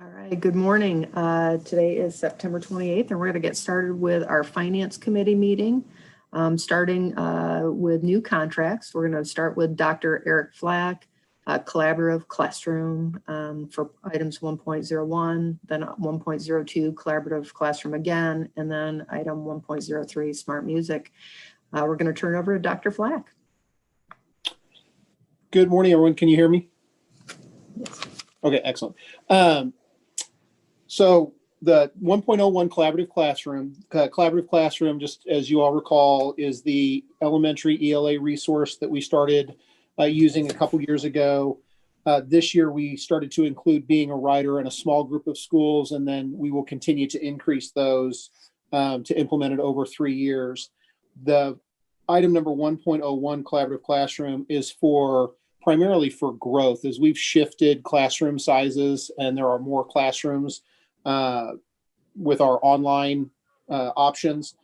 All right, good morning. Today is September 28th, and we're going to get started with our Finance Committee meeting, starting with new contracts. We're going to start with Dr. Eric Flack, Collaborative Classroom for items 1.01, then 1.02, Collaborative Classroom again, and then item 1.03, Smart Music. We're going to turn it over to Dr. Flack. Good morning, everyone. Can you hear me? Yes. Okay, excellent. So the 1.01 Collaborative Classroom, just as you all recall, is the elementary ELA resource that we started using a couple years ago. This year, we started to include Being a Writer in a small group of schools, and then we will continue to increase those to implement it over 3 years. The item number 1.01 Collaborative Classroom is primarily for growth, as we've shifted classroom sizes and there are more classrooms with our online options.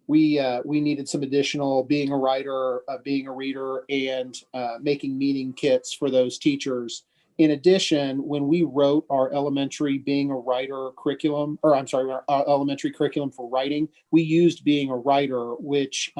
We needed some additional Being a Writer, Being a Reader, and making meeting kits for those teachers. In addition, when we wrote our elementary Being a Writer curriculum, our elementary curriculum for writing, we used Being a Writer, which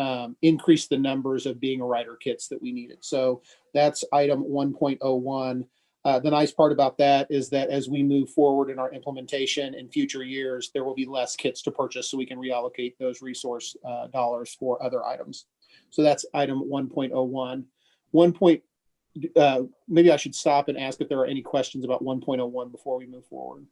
increased the numbers of Being a Writer kits that we needed. So that's item 1.01. The nice part about that is that as we move forward in our implementation in future years, there will be less kits to purchase, so we can reallocate those resource dollars for other items. So that's item 1.01. Maybe I should stop and ask if there are any questions about 1.01 before we move forward.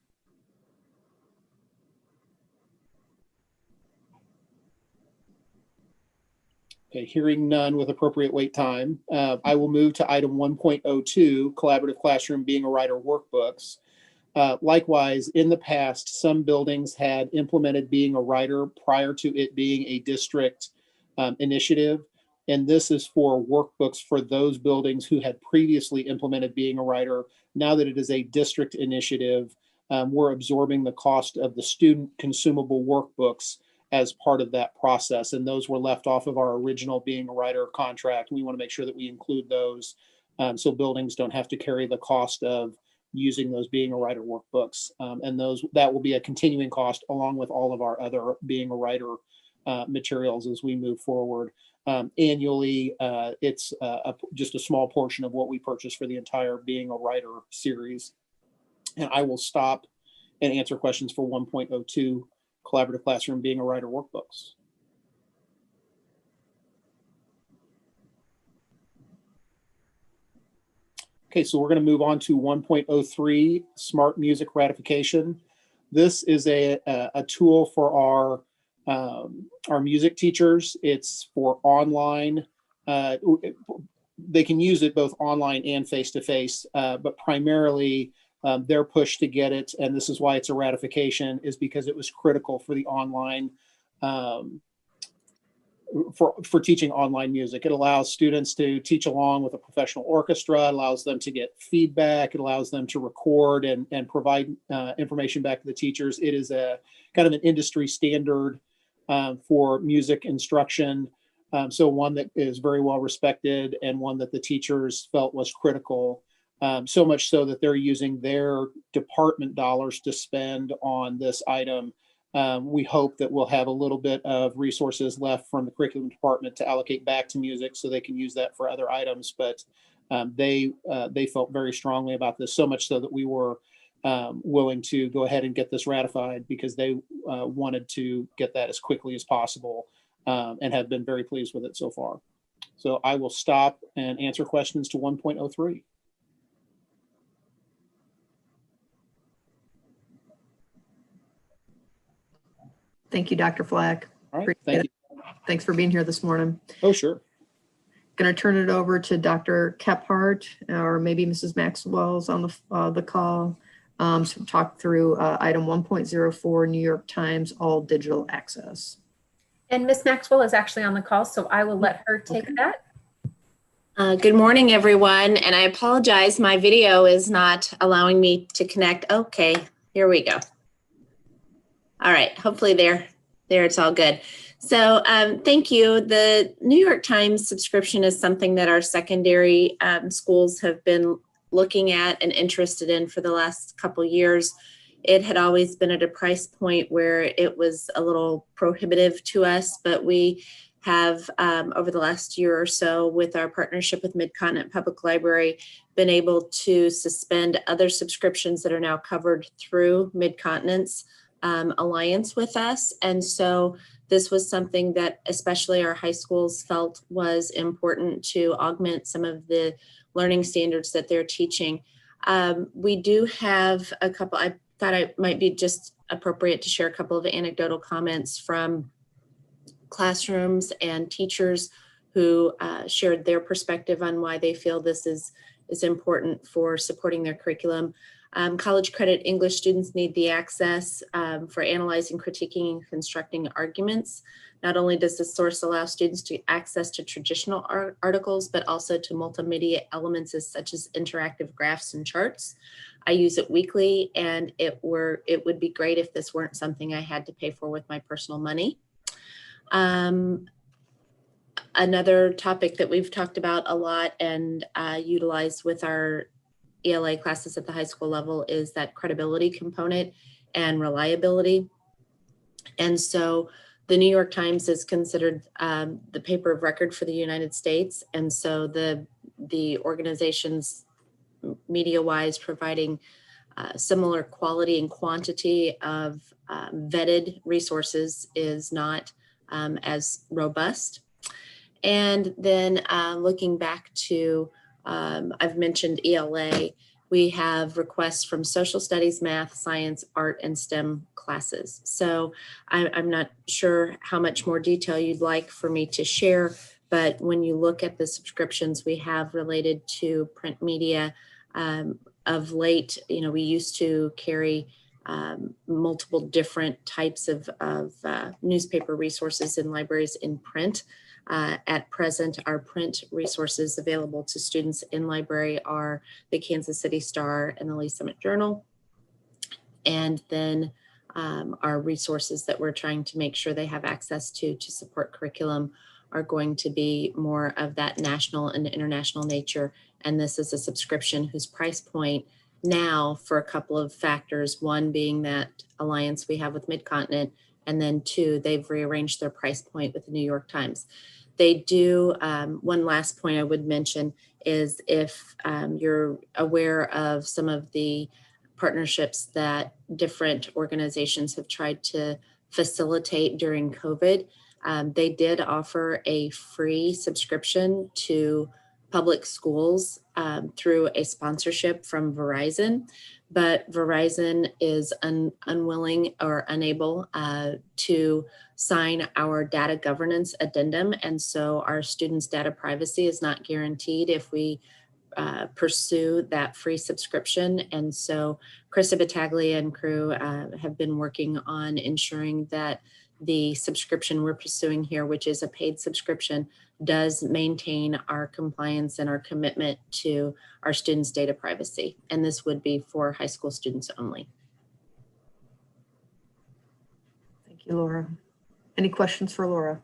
Okay, hearing none with appropriate wait time, I will move to item 1.02, Collaborative Classroom Being a Writer workbooks. Likewise, in the past, some buildings had implemented Being a Writer prior to it being a district initiative. And this is for workbooks for those buildings who had previously implemented Being a Writer. Now that it is a district initiative, we're absorbing the cost of the student consumable workbooks as part of that process. And those were left off of our original Being a Writer contract. We want to make sure that we include those so buildings don't have to carry the cost of using those Being a Writer workbooks. And that will be a continuing cost along with all of our other Being a Writer materials as we move forward. Annually, it's just a small portion of what we purchase for the entire Being a Writer series. And I will stop and answer questions for 1.02 Collaborative Classroom Being a Writer workbooks. Okay, so we're going to move on to 1.03 Smart Music Ratification. This is a tool for our music teachers. It's for online. They can use it both online and face-to-face, but primarily their push to get it, and this is why it's a ratification, is because it was critical for the online, for teaching online music. It allows students to teach along with a professional orchestra. It allows them to get feedback. It allows them to record and provide information back to the teachers. It is a kind of an industry standard for music instruction. So one that is very well respected and one that the teachers felt was critical. So much so that they're using their department dollars to spend on this item. We hope that we'll have a little bit of resources left from the curriculum department to allocate back to music so they can use that for other items. But they felt very strongly about this, so much so that we were willing to go ahead and get this ratified because they wanted to get that as quickly as possible and have been very pleased with it so far. So I will stop and answer questions to 1.03. Thank you, Dr. Flack. All right, thank you. Thanks for being here this morning. Oh, sure. Going to turn it over to Dr. Kephart, or maybe Mrs. Maxwell's on the call. So talk through item 1.04, New York Times All Digital Access. And Ms. Maxwell is actually on the call, so I will let her take that. Good morning, everyone. And I apologize, my video is not allowing me to connect. Okay, here we go. All right, hopefully there it's all good. So thank you. The New York Times subscription is something that our secondary schools have been looking at and interested in for the last couple years. It had always been at a price point where it was a little prohibitive to us, but we have over the last year or so, with our partnership with Mid-Continent Public Library, been able to suspend other subscriptions that are now covered through Mid-Continent's alliance with us. And so this was something that especially our high schools felt was important to augment some of the learning standards that they're teaching. We do have a couple, I thought it might be just appropriate to share a couple of anecdotal comments from classrooms and teachers who shared their perspective on why they feel this is important for supporting their curriculum. College credit English students need the access for analyzing, critiquing, and constructing arguments. Not only does this source allow students to access to traditional articles, but also to multimedia elements such as interactive graphs and charts. I use it weekly, and it would be great if this weren't something I had to pay for with my personal money. Another topic that we've talked about a lot and utilized with our ELA classes at the high school level is that credibility component and reliability. And so the New York Times is considered the paper of record for the United States. And so the organizations media-wise providing similar quality and quantity of vetted resources is not as robust. And then looking back to, I've mentioned ELA, we have requests from social studies, math, science, art, and STEM classes. So I'm not sure how much more detail you'd like for me to share, but when you look at the subscriptions we have related to print media, of late, we used to carry multiple different types of newspaper resources in libraries in print. At present, our print resources available to students in library are the Kansas City Star and the Lee Summit Journal. And then our resources that we're trying to make sure they have access to support curriculum are going to be more of that national and international nature. And this is a subscription whose price point now, for a couple of factors, one being that alliance we have with Mid-Continent, and then two, they've rearranged their price point with the New York Times. They do, one last point I would mention is if you're aware of some of the partnerships that different organizations have tried to facilitate during COVID, they did offer a free subscription to public schools through a sponsorship from Verizon, but Verizon is unwilling or unable to sign our data governance addendum. And so our students' data privacy is not guaranteed if we pursue that free subscription. And so Krista Battaglia and crew have been working on ensuring that the subscription we're pursuing here, which is a paid subscription, does maintain our compliance and our commitment to our students' data privacy. And this would be for high school students only. Thank you, Laura. Any questions for Laura?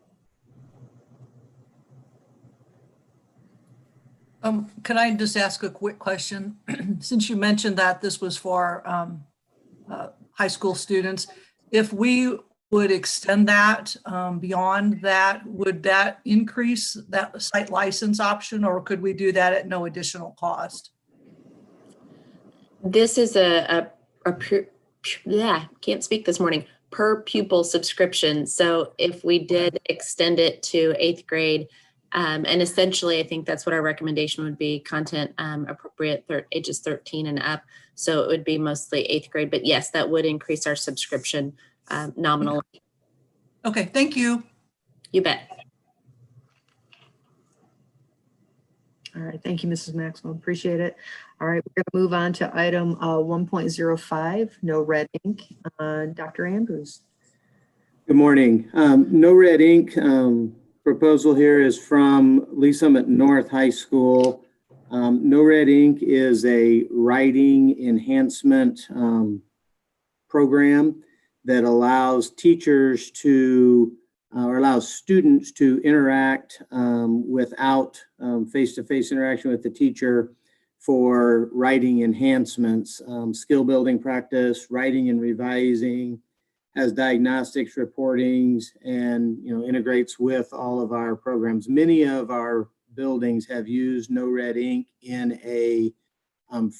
Can I just ask a quick question? Since you mentioned that this was for high school students, if we would extend that beyond that, would that increase that site license option, or could we do that at no additional cost? This is can't speak this morning, per pupil subscription. So if we did extend it to 8th grade, and essentially I think that's what our recommendation would be, content appropriate ages 13 and up. So it would be mostly 8th grade, but yes, that would increase our subscription nominally. Okay, thank you. You bet. All right, thank you, Mrs. Maxwell, appreciate it. All right, we're gonna move on to item 1.05, no red ink. Dr. Andrews. Good morning. No red ink proposal here is from Lee Summit North High School. No red ink is a writing enhancement program that allows teachers to, or allows students to interact without face-to-face interaction with the teacher for writing enhancements, skill building practice, writing and revising, has diagnostics reportings, and integrates with all of our programs. Many of our buildings have used No Red Ink in a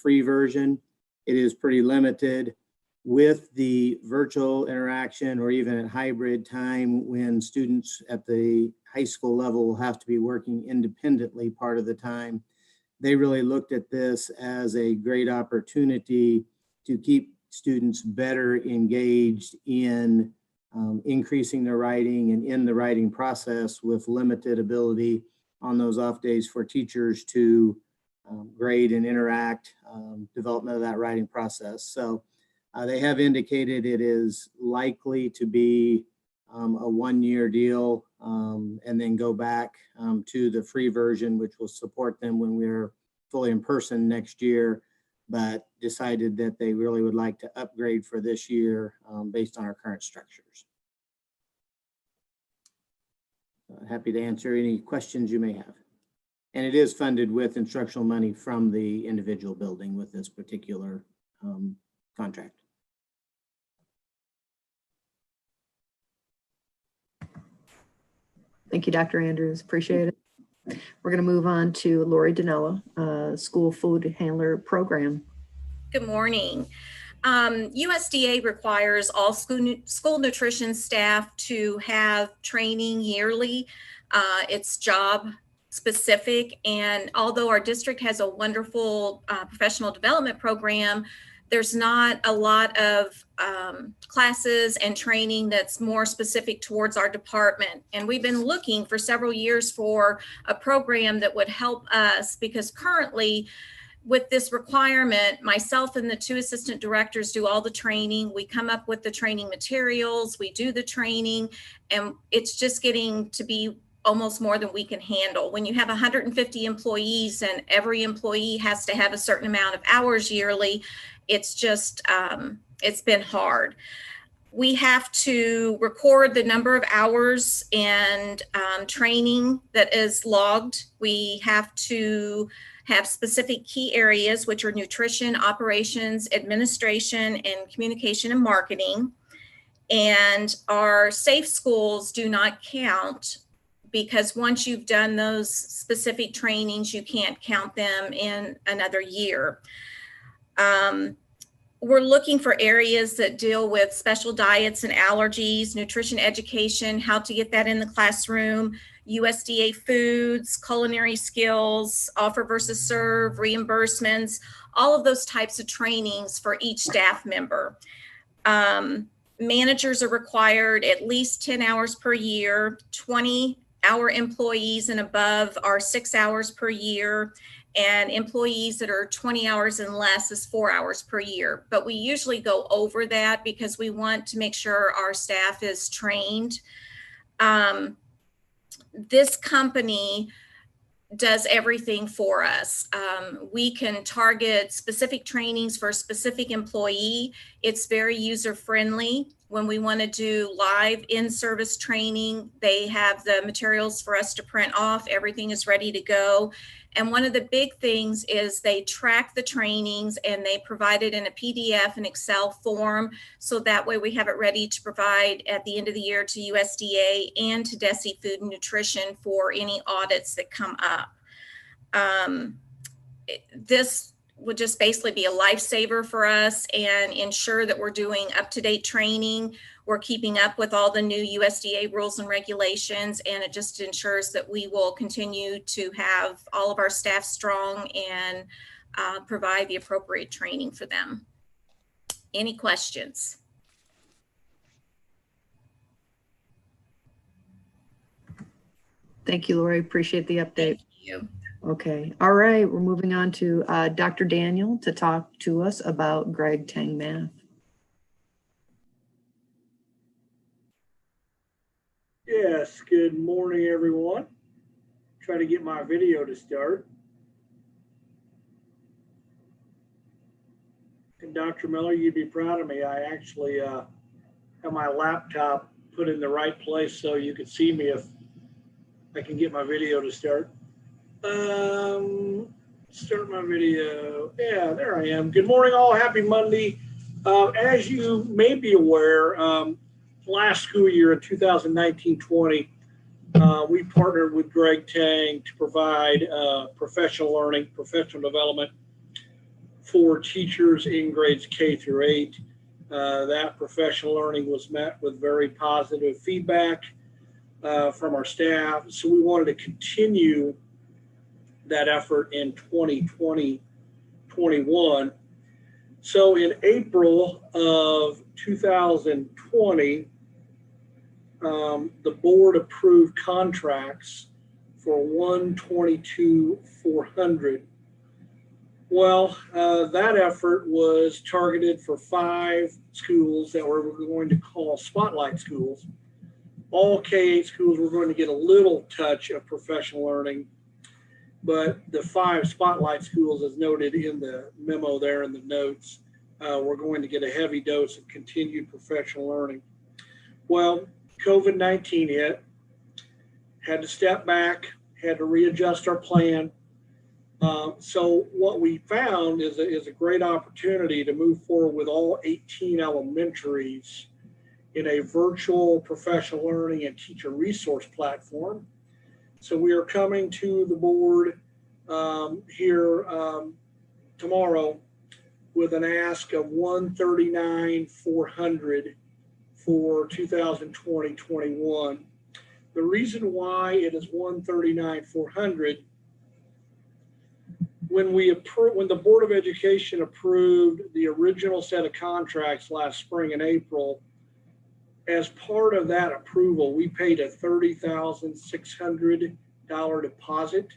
free version. It is pretty limited. With the virtual interaction or even at hybrid time when students at the high school level will have to be working independently part of the time, they really looked at this as a great opportunity to keep students better engaged in increasing their writing and in the writing process with limited ability on those off days for teachers to grade and interact, development of that writing process. So they have indicated it is likely to be a 1-year deal and then go back to the free version, which will support them when we're fully in person next year, but decided that they really would like to upgrade for this year based on our current structures. Happy to answer any questions you may have. And it is funded with instructional money from the individual building with this particular contract. Thank you, Dr. Andrews. Appreciate it. We're going to move on to Lori Danella, School Food Handler Program. Good morning. USDA requires all school nutrition staff to have training yearly. It's job specific, and although our district has a wonderful professional development program, there's not a lot of classes and training that's more specific towards our department. And we've been looking for several years for a program that would help us, because currently with this requirement, myself and the 2 assistant directors do all the training. We come up with the training materials, we do the training, and it's just getting to be almost more than we can handle. When you have 150 employees and every employee has to have a certain amount of hours yearly, it's just, it's been hard. We have to record the number of hours and training that is logged. We have to have specific key areas, which are nutrition, operations, administration, and communication and marketing. And our safe schools do not count, because once you've done those specific trainings, you can't count them in another year. We're looking for areas that deal with special diets and allergies, nutrition education, how to get that in the classroom, USDA foods, culinary skills, offer versus serve, reimbursements, all of those types of trainings for each staff member. Managers are required at least 10 hours per year, 20-hour employees and above are 6 hours per year, and employees that are 20 hours and less is 4 hours per year. But we usually go over that because we want to make sure our staff is trained. This company does everything for us. We can target specific trainings for a specific employee. It's very user-friendly. When we want to do live in-service training, they have the materials for us to print off. Everything is ready to go. And one of the big things is they track the trainings and they provide it in a PDF and Excel form. So that way we have it ready to provide at the end of the year to USDA and to DESE Food and Nutrition for any audits that come up. This would just basically be a lifesaver for us and ensure that we're doing up-to-date training. We're keeping up with all the new USDA rules and regulations, and it just ensures that we will continue to have all of our staff strong and provide the appropriate training for them. Any questions? Thank you, Lori. Appreciate the update. Thank you. Okay. All right. We're moving on to Dr. Daniel to talk to us about Greg Tang Math. Yes, good morning, everyone. Try to get my video to start. And Dr. Miller, you'd be proud of me. I actually have my laptop put in the right place so you could see me if I can get my video to start. Start my video. Yeah, there I am. Good morning, all. Happy Monday. As you may be aware, last school year in 2019-20, we partnered with Greg Tang to provide professional learning, professional development for teachers in grades K through 8. That professional learning was met with very positive feedback from our staff. So we wanted to continue that effort in 2020-21. So in April of 2020, the board approved contracts for $122,400. Well, that effort was targeted for 5 schools that we're going to call spotlight schools. All K-8 schools were going to get a little touch of professional learning, but the 5 spotlight schools, as noted in the memo there in the notes, we're going to get a heavy dose of continued professional learning. Well, COVID-19 hit, had to step back, had to readjust our plan. So what we found is a great opportunity to move forward with all 18 elementaries in a virtual professional learning and teacher resource platform. So we are coming to the board here tomorrow with an ask of $139,400 for 2020-21. The reason why it is $139,400, when the Board of Education approved the original set of contracts last spring and April, as part of that approval, we paid a $30,600 deposit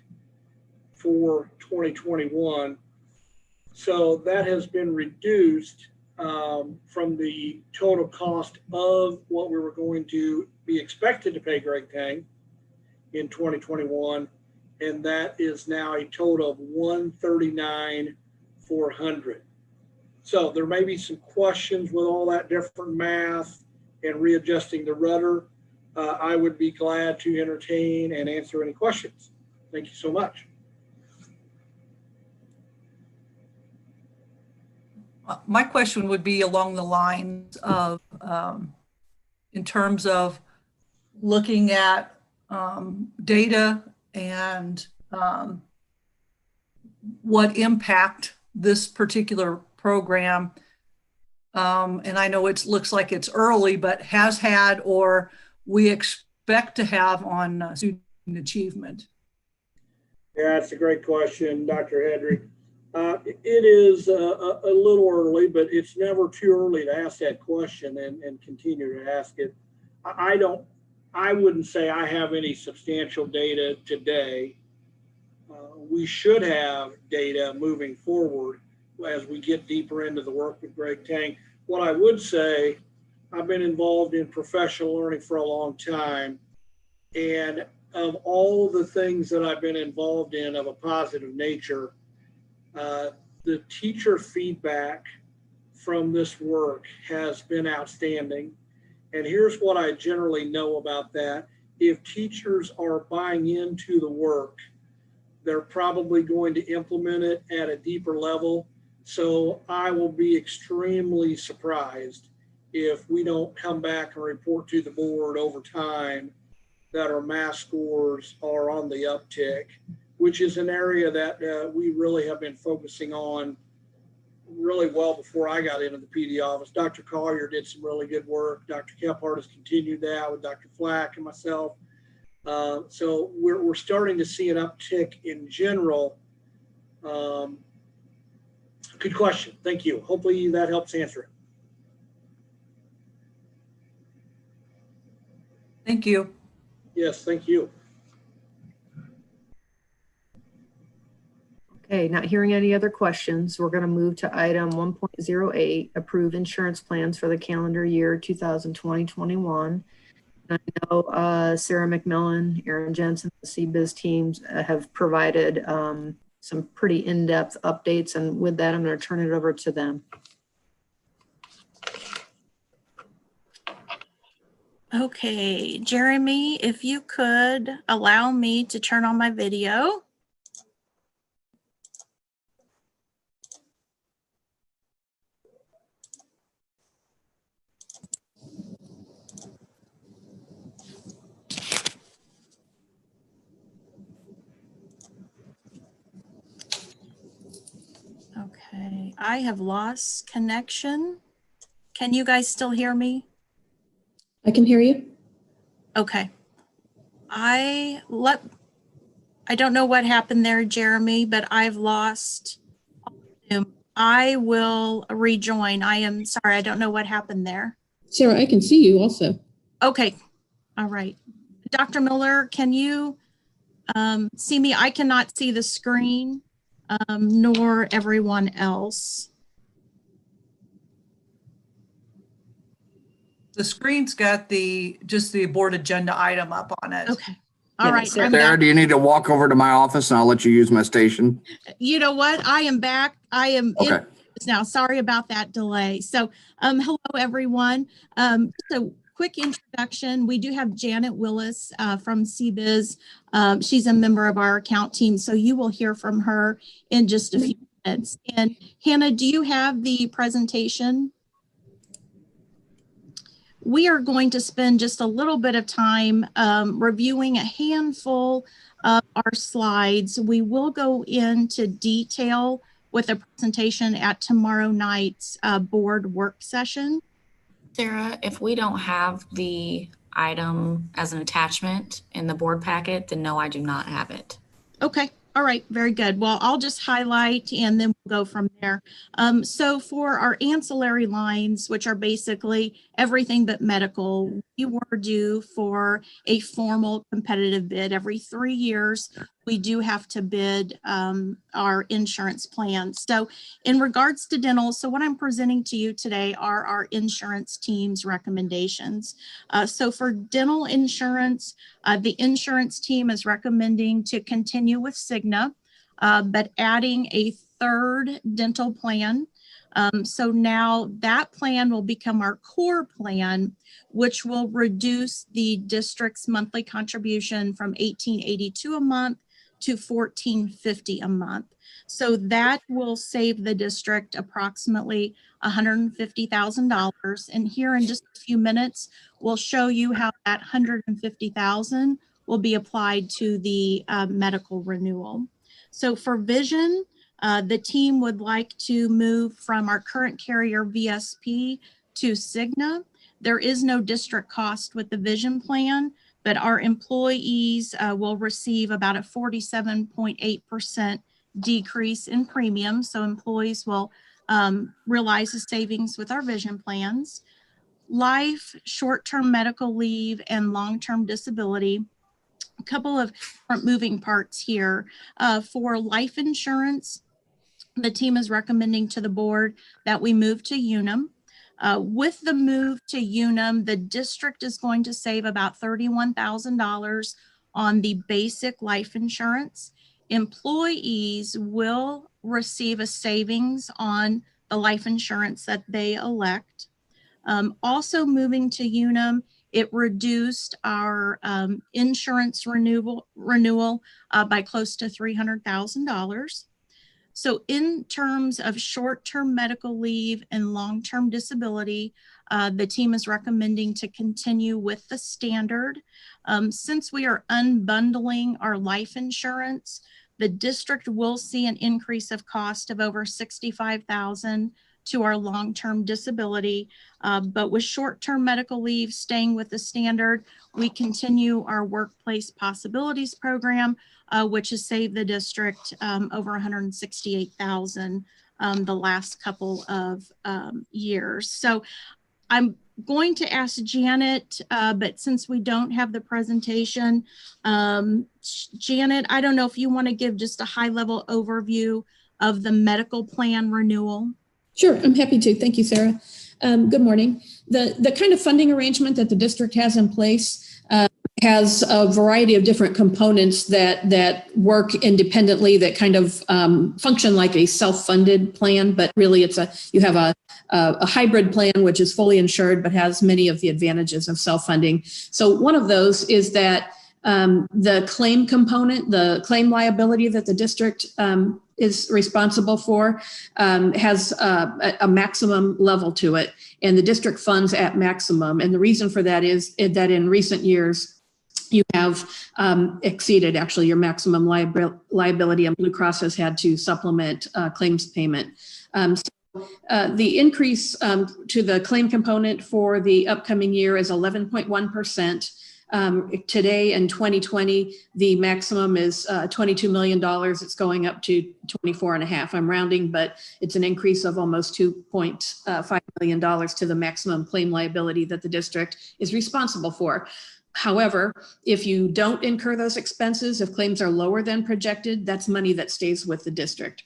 for 2021. So that has been reduced from the total cost of what we were going to be expected to pay Greg Tang in 2021. And that is now a total of $139,400. So there may be some questions with all that different math and readjusting the rudder. I would be glad to entertain and answer any questions. Thank you so much. My question would be along the lines of, in terms of looking at data and what impact this particular program, and I know it looks like it's early, but has had or we expect to have on student achievement. Yeah, that's a great question, Dr. Hedrick. It is a little early, but it's never too early to ask that question and continue to ask it. I wouldn't say I have any substantial data today. We should have data moving forward as we get deeper into the work with Greg Tang. What I would say, I've been involved in professional learning for a long time, and of all the things that I've been involved in of a positive nature, the teacher feedback from this work has been outstanding. And here's what I generally know about that. If teachers are buying into the work, they're probably going to implement it at a deeper level. So I will be extremely surprised if we don't come back and report to the board over time that our math scores are on the uptick, which is an area that we really have been focusing on really well before I got into the PD office. Dr. Collier did some really good work. Dr. Kephart has continued that with Dr. Flack and myself. So we're starting to see an uptick in general. Good question. Thank you. Hopefully that helps answer it. Thank you. Yes, thank you. Okay, not hearing any other questions, we're going to move to item 1.08, approve insurance plans for the calendar year 2020-21. I know Sarah McMillan, Aaron Jensen, the CBIZ teams have provided some pretty in-depth updates, and with that, I'm going to turn it over to them. Okay, Jeremy, if you could allow me to turn on my video. I have lost connection. Can you guys still hear me? I can hear you. Okay. I don't know what happened there, Jeremy, but I've lost Zoom. I will rejoin. I am sorry. I don't know what happened there. Sarah, I can see you also. Okay. All right. Dr. Miller, can you see me? I cannot see the screen, nor everyone else. The screen's got just the board agenda item up on it. Okay. All Yeah, right. Sarah- I'm Sarah, back. do you need to walk over to my office and I'll let you use my station? You know what? I am back. I am in Okay. now. Sorry about that delay. So, hello everyone. Just a quick introduction. We do have Janet Willis from CBiz. She's a member of our account team, so you will hear from her in just a few minutes. And Hannah, do you have the presentation? We are going to spend just a little bit of time reviewing a handful of our slides. We will go into detail with a presentation at tomorrow night's board work session. Sarah, if we don't have the item as an attachment in the board packet, then no, I do not have it. Okay. All right. Very good. Well, I'll just highlight and then we'll go from there. So for our ancillary lines, which are basically everything but medical, we were due for a formal competitive bid. Every 3 years, we do have to bid our insurance plans. So in regards to dental, so what I'm presenting to you today are our insurance team's recommendations. So for dental insurance, the insurance team is recommending to continue with Cigna, but adding a third dental plan. So now that plan will become our core plan, which will reduce the district's monthly contribution from $1,882 a month to $1,450 a month. So that will save the district approximately $150,000. And here in just a few minutes, we'll show you how that $150,000 will be applied to the medical renewal. So for vision, the team would like to move from our current carrier VSP to Cigna. There is no district cost with the vision plan, but our employees will receive about a 47.8% decrease in premium. So employees will realize the savings with our vision plans. Life, short-term medical leave, and long-term disability. A couple of different moving parts here. For life insurance, the team is recommending to the board that we move to Unum. With the move to Unum, the district is going to save about $31,000 on the basic life insurance. Employees will receive a savings on the life insurance that they elect. Also moving to Unum, it reduced our insurance renewal by close to $300,000. So in terms of short-term medical leave and long-term disability, the team is recommending to continue with the standard. Since we are unbundling our life insurance, the district will see an increase of cost of over $65,000 to our long-term disability. But with short-term medical leave staying with the standard, we continue our workplace possibilities program, which has saved the district over $168,000 the last couple of years. So I'm going to ask Janet, but since we don't have the presentation, Janet, I don't know if you want to give just a high-level overview of the medical plan renewal. Sure, I'm happy to. Thank you, Sarah. Good morning. The kind of funding arrangement that the district has in place has a variety of different components that work independently, that kind of function like a self-funded plan, but really you have a hybrid plan which is fully insured but has many of the advantages of self-funding. So one of those is that the claim component, the claim liability that the district is responsible for has a maximum level to it, and the district funds at maximum. And the reason for that is that in recent years, you have exceeded actually your maximum liability, and Blue Cross has had to supplement claims payment The increase to the claim component for the upcoming year is 11.1%. Today in 2020, the maximum is $22 million. It's going up to 24.5. I'm rounding, but it's an increase of almost $2.5 million to the maximum claim liability that the district is responsible for. However, if you don't incur those expenses, if claims are lower than projected, that's money that stays with the district.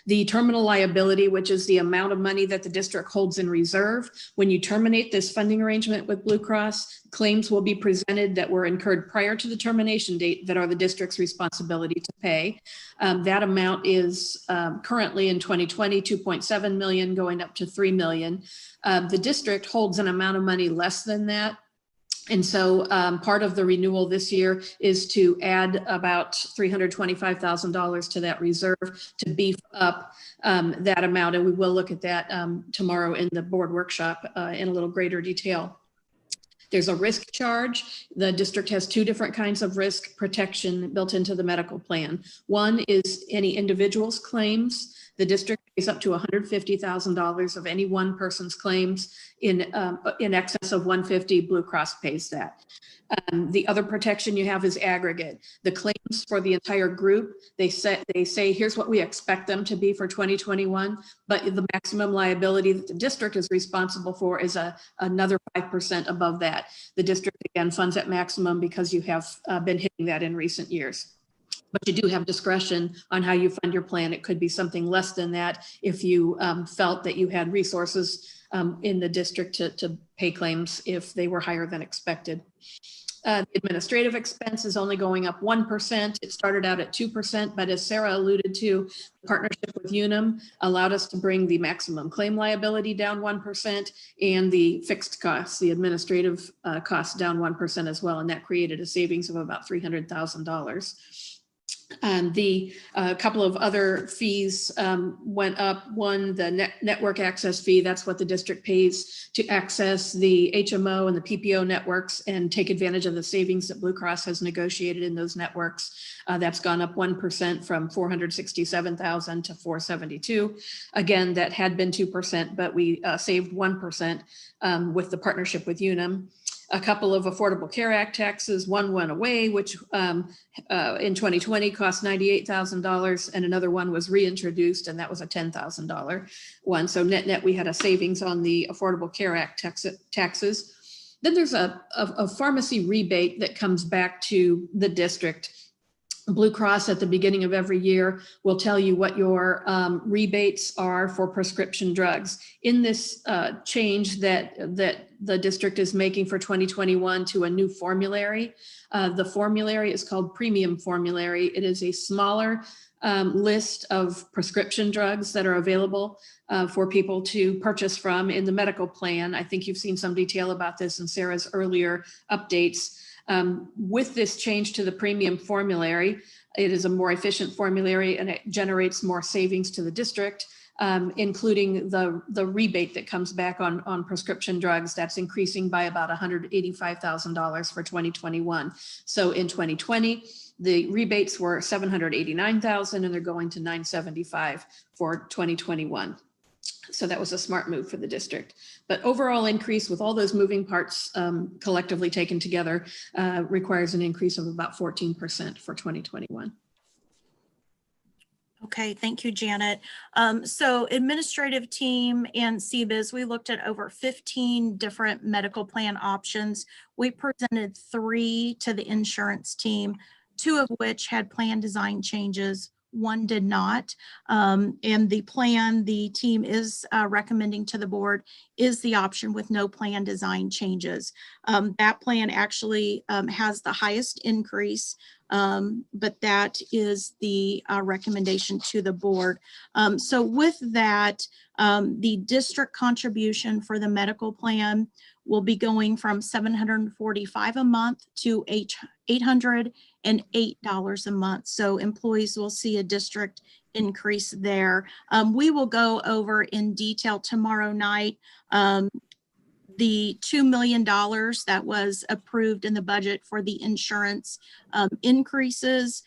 The terminal liability, which is the amount of money that the district holds in reserve. When you terminate this funding arrangement with Blue Cross, claims will be presented that were incurred prior to the termination date that are the district's responsibility to pay. That amount is currently in 2020, 2.7 million, going up to 3 million. The district holds an amount of money less than that. And so part of the renewal this year is to add about $325,000 to that reserve to beef up that amount. And we will look at that tomorrow in the board workshop in a little greater detail. There's a risk charge. The district has two different kinds of risk protection built into the medical plan. One is any individual's claims. The district pays up to $150,000 of any one person's claims. In excess of 150, Blue Cross pays that. The other protection you have is aggregate. The claims for the entire group, they say here's what we expect them to be for 2021, but the maximum liability that the district is responsible for is another 5% above that. The district again funds at maximum because you have been hitting that in recent years. But you do have discretion on how you fund your plan. It could be something less than that if you felt that you had resources in the district to pay claims if they were higher than expected. Administrative expense is only going up 1%. It started out at 2%, but as Sarah alluded to, the partnership with Unum allowed us to bring the maximum claim liability down 1% and the fixed costs, the administrative costs down 1% as well. And that created a savings of about $300,000. The couple of other fees went up. One, the network access fee, that's what the district pays to access the HMO and the PPO networks and take advantage of the savings that Blue Cross has negotiated in those networks. That's gone up 1% from $467,000 to $472,000. Again, that had been 2%, but we saved 1% with the partnership with Unum. A couple of Affordable Care Act taxes, one went away, which in 2020 cost $98,000, and another one was reintroduced, and that was a $10,000 one. So net, we had a savings on the Affordable Care Act taxes. Then there's a pharmacy rebate that comes back to the district. Blue Cross at the beginning of every year will tell you what your rebates are for prescription drugs. In this change that the district is making for 2021 to a new formulary, the formulary is called Premium Formulary. It is a smaller list of prescription drugs that are available for people to purchase from in the medical plan. I think you've seen some detail about this in Sarah's earlier updates. With this change to the Premium Formulary, it is a more efficient formulary and it generates more savings to the district, including the rebate that comes back on prescription drugs. That's increasing by about $185,000 for 2021. So in 2020, the rebates were $789,000 and they're going to $975,000 for 2021. So that was a smart move for the district. But overall increase with all those moving parts collectively taken together requires an increase of about 14% for 2021. Okay, thank you, Janet. So administrative team and CBIZ, we looked at over 15 different medical plan options. We presented 3 to the insurance team, 2 of which had plan design changes. 1 did not. And the plan the team is recommending to the board is the option with no plan design changes. That plan actually has the highest increase, but that is the recommendation to the board. So with that, the district contribution for the medical plan will be going from $745 a month to $808 a month. So employees will see a district increase there. We will go over in detail tomorrow night the $2 million that was approved in the budget for the insurance increases,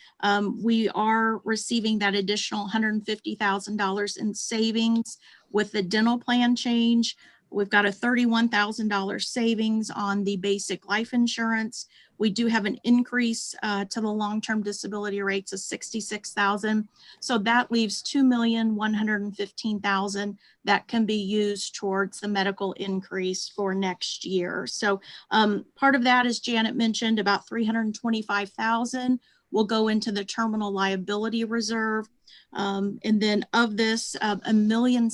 we are receiving that additional $150,000 in savings with the dental plan change. We've got a $31,000 savings on the basic life insurance. We do have an increase to the long-term disability rates of $66,000. So that leaves $2,115,000 that can be used towards the medical increase for next year. So part of that, as Janet mentioned, about $325,000 will go into the terminal liability reserve. And then of this, $1.7 million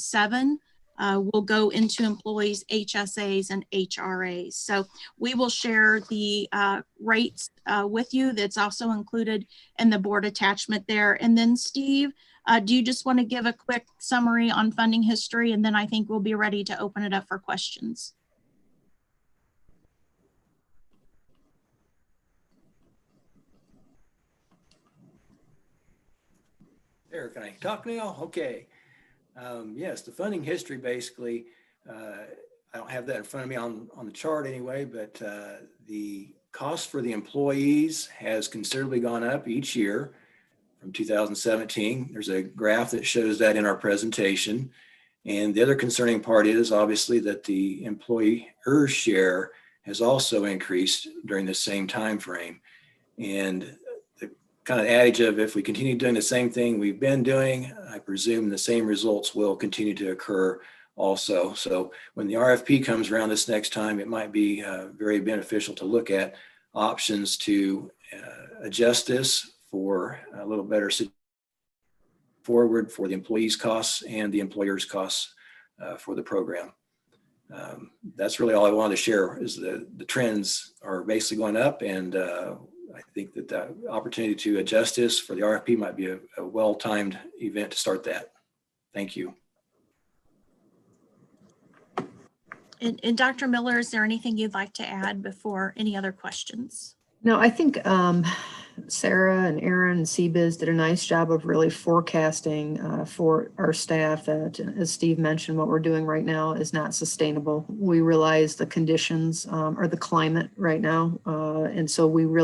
will go into employees' HSAs and HRAs. So we will share the rates with you. That's also included in the board attachment there. And then Steve, do you just want to give a quick summary on funding history? And then I think we'll be ready to open it up for questions. There, can I talk now? Okay. Yes, the funding history basically, I don't have that in front of me on the chart anyway, but the cost for the employees has considerably gone up each year from 2017. There's a graph that shows that in our presentation. And the other concerning part is obviously that the employer's share has also increased during the same time frame. And kind of adage of if we continue doing the same thing we've been doing, I presume the same results will continue to occur also. So when the RFP comes around this next time, it might be very beneficial to look at options to adjust this for a little better forward for the employees' costs and the employer's costs for the program. That's really all I wanted to share is the trends are basically going up, and I think that the opportunity to adjust this for the RFP might be a well-timed event to start that. Thank you. And Dr. Miller, is there anything you'd like to add before any other questions? No, I think Sarah and Aaron and CBiz did a nice job of really forecasting for our staff that, as Steve mentioned, what we're doing right now is not sustainable. We realize the conditions or the climate right now. And so we really